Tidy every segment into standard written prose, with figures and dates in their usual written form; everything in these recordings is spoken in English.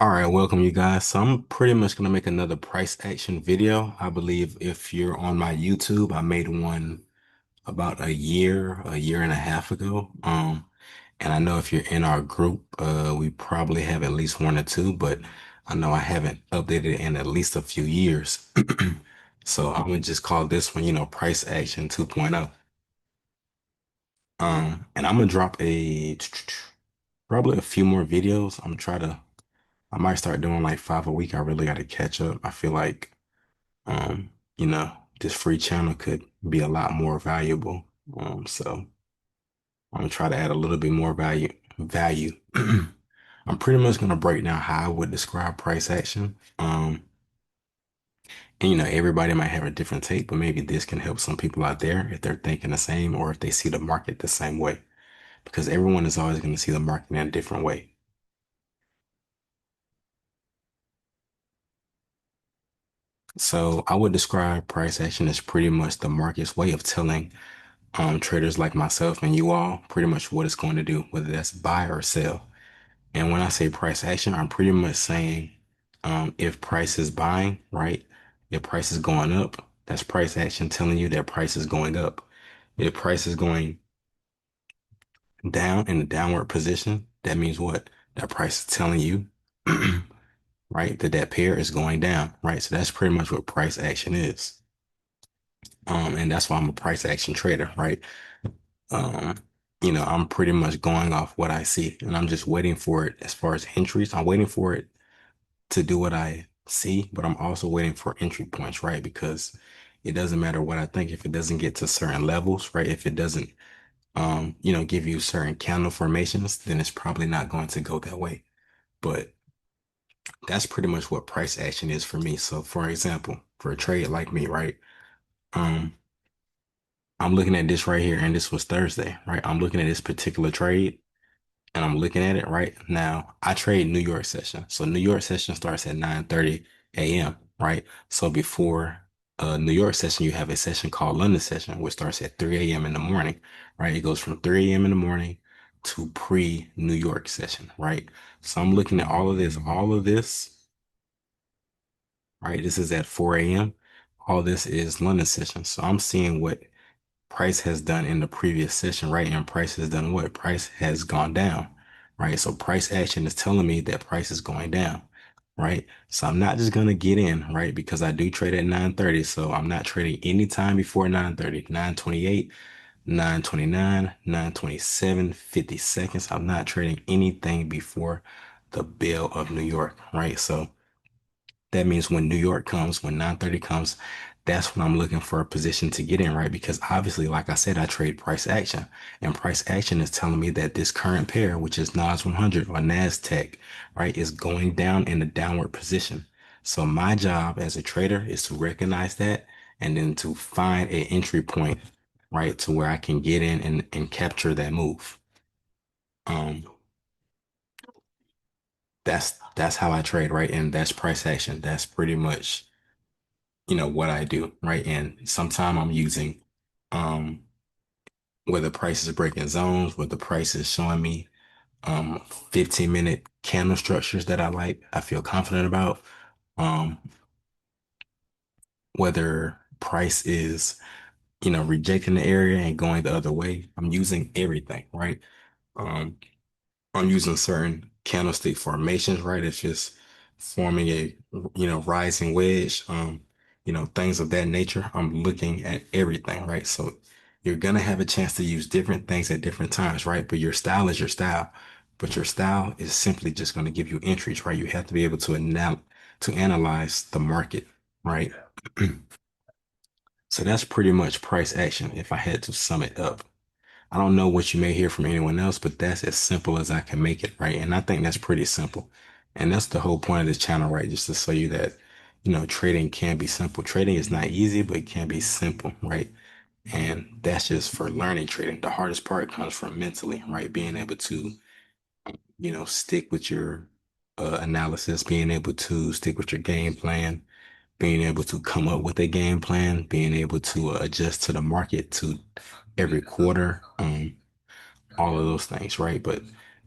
All right, welcome you guys. So I'm pretty much gonna make another price action video. I believe if you're on my YouTube, I made one about a year and a half ago. And I know if you're in our group, we probably have at least one or two, but I know I haven't updated it in at least a few years. So I'm gonna just call this one, Price Action 2.0. And I'm gonna drop probably a few more videos. I might start doing like five a week. I really got to catch up. I feel like, um, you know, this free channel could be a lot more valuable. So I'm gonna try to add a little bit more value. I'm pretty much gonna break down how I would describe price action. And everybody might have a different take, but maybe this can help some people out there if they're thinking the same or if they see the market the same way, because everyone is always going to see the market in a different way. So I would describe price action as pretty much the market's way of telling traders like myself and you all pretty much what it's going to do, whether that's buy or sell. And when I say price action, I'm pretty much saying if price is buying, right? If price is going up, that's price action telling you that price is going up. If price is going down in the downward position, that means what? That price is telling you, right, that that pair is going down, right? So that's pretty much what price action is. And that's why I'm a price action trader, right? Um, I'm pretty much going off what I see and I'm just waiting for it as far as entries. I'm waiting for it to do what I see, but I'm also waiting for entry points, right? Because it doesn't matter what I think if it doesn't get to certain levels, right? If it doesn't, give you certain candle formations, then it's probably not going to go that way. But that's pretty much what price action is for me. So for example, for a trade like me, right? Um, I'm looking at this right here, and this was Thursday, right? I'm looking at this particular trade and I'm looking at it right now. I trade New York session. So New York session starts at 9:30 a.m., right? So before New York session, you have a session called London session, which starts at 3 a.m. in the morning, right? It goes from 3 a.m. in the morning to pre-New York session, right? So I'm looking at all of this, right? This is at 4 a.m. All this is London session. So I'm seeing what price has done in the previous session, right? And price has done what? Price has gone down, right? So price action is telling me that price is going down, right? So I'm not just gonna get in, right? Because I do trade at 9:30. So I'm not trading any time before 9:30, 9:28, 9:29, 9:27, 50 seconds. I'm not trading anything before the bell of New York, right? So that means when New York comes, when 9:30 comes, that's when I'm looking for a position to get in, right? Because obviously, like I said, I trade price action, and price action is telling me that this current pair, which is NAS 100 or NASDAQ, right, is going down in a downward position. So my job as a trader is to recognize that and then to find an entry point, right, to where I can get in and capture that move. Um, that's how I trade, right? And that's price action. That's pretty much what I do, right? And sometimes I'm using um where the price is breaking zones, where the price is showing me 15-minute candle structures that I like, I feel confident about. Um, whether price is, rejecting the area and going the other way. I'm using everything, right? Um, I'm using certain candlestick formations, right? It's just forming a, rising wedge, things of that nature. I'm looking at everything, right? So you're gonna have a chance to use different things at different times, right? But your style is your style. But your style is simply just going to give you entries, right? You have to be able to analyze the market, right? So that's pretty much price action if I had to sum it up. I don't know what you may hear from anyone else, but that's as simple as I can make it, right? And I think that's pretty simple. And that's the whole point of this channel, right? Just to show you that, trading can be simple. Trading is not easy, but it can be simple, right? And that's just for learning trading. The hardest part comes from mentally, right? Being able to, stick with your analysis, being able to stick with your game plan, being able to come up with a game plan, being able to adjust to the market to every quarter. All of those things, right? But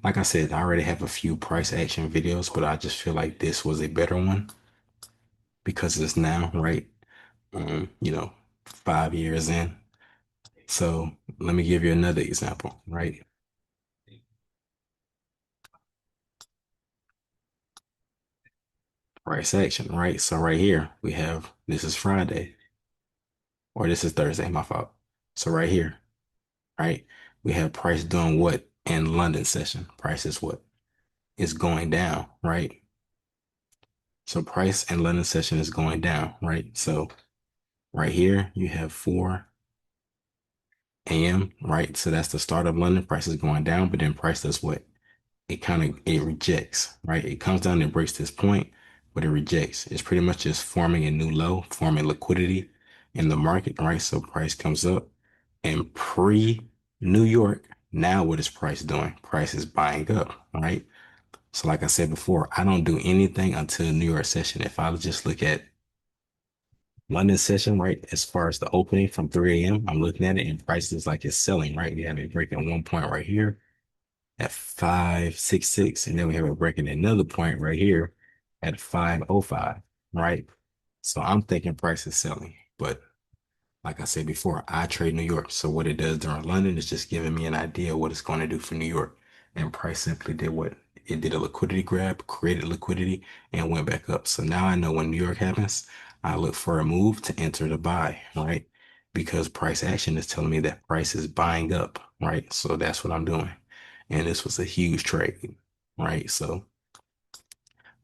Like I said, I already have a few price action videos, but I just feel like this was a better one because it's now, right? 5 years in. So let me give you another example, right? Price action, right? So right here we have this is Friday or this is Thursday, my fault. So right here, right? We have price doing what in London session? Price is what? It's going down, right? So price in London session is going down, right? So right here you have 4 a.m., right? So that's the start of London. Price is going down, but then price does what? It rejects, right? It comes down and breaks this point, but it rejects. It's pretty much just forming a new low, forming liquidity in the market, right? So price comes up and pre New York, now what is price doing? Price is buying up, right? So like I said before, I don't do anything until New York session. If I just look at London session, right, as far as the opening from 3 a.m., I'm looking at it and price is like it's selling, right? We have it breaking one point right here at 566, and then we have it breaking another point right here at 505, right? So I'm thinking price is selling, but like I said before, I trade New York. So what it does during London is just giving me an idea of what it's going to do for New York. And price simply did what it did, a liquidity grab, created liquidity, and went back up. So now I know when New York happens, I look for a move to enter the buy, right? Because price action is telling me that price is buying up, right? So that's what I'm doing. And this was a huge trade, right? So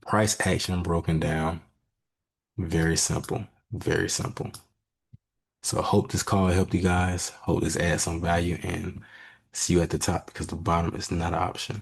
price action broken down, very simple, very simple. So I hope this call helped you guys. Hope this adds some value and see you at the top because the bottom is not an option.